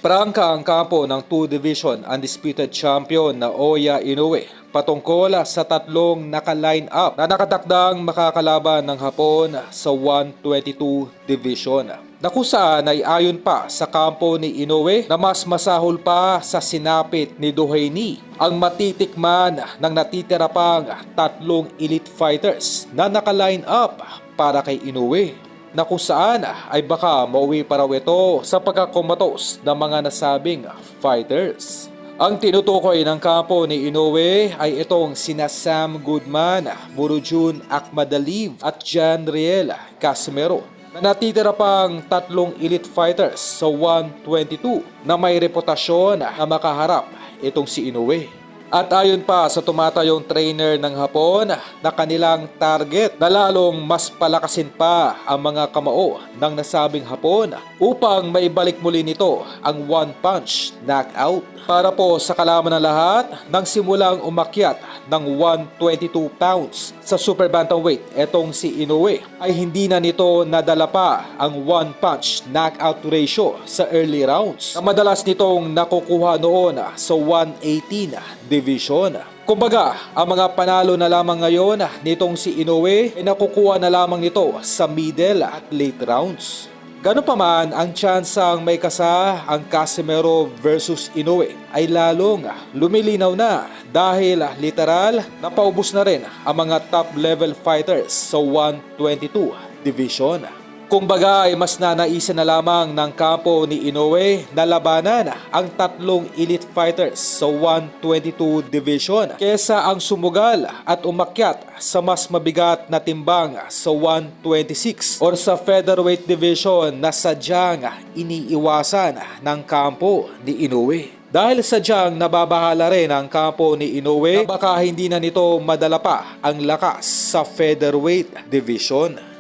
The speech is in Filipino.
Prangka ang kampo ng 2 Division undisputed champion na Oya Inoue patungkol sa tatlong naka-line up na nakatakdang makakalaban ng Hapon sa 122 Division. Na kung saan ay ayon pa sa kampo ni Inoue na mas masahol pa sa sinapit ni Doheny ang matitikman ng natitira pang tatlong elite fighters na naka-line up para kay Inoue, na kung saan ay baka mauwi pa raw ito sa pagkakomatos ng mga nasabing fighters. Ang tinutukoy ng kampo ni Inoue ay itong sina Sam Goodman, Burujun Akhmadaliev at Jan Riel Casimero, na natitira pang tatlong elite fighters sa 122 na may reputasyon na makaharap itong si Inoue. At ayon pa sa tumatayong trainer ng Hapon na kanilang target na lalong mas palakasin pa ang mga kamao ng nasabing Hapon upang maibalik muli nito ang one punch knockout. Para po sa kalaman ng lahat, nang simulang umakyat ng 122 pounds sa super bantamweight, etong si Inoue ay hindi na nito nadala pa ang one punch knockout ratio sa early rounds na madalas nitong nakukuha noon sa 118 division. Kumbaga, ang mga panalo na lamang ngayon nitong si Inoue ay nakukuha na lamang nito sa middle at late rounds. Gano'n pa man ang tsansang may kasa ang Casimero versus Inoue ay lalong lumilinaw na dahil literal napaubos na rin ang mga top level fighters sa 122 division. Kumbaga ay mas nanaisan na lamang ng kampo ni Inoue na labanan ang tatlong elite fighters sa 122 division kesa ang sumugal at umakyat sa mas mabigat na timbang sa 126 or sa featherweight division na sadyang iniiwasan ng kampo ni Inoue. Dahil sadyang nababahala rin ang kampo ni Inoue na baka hindi na nito madala pa ang lakas sa featherweight division.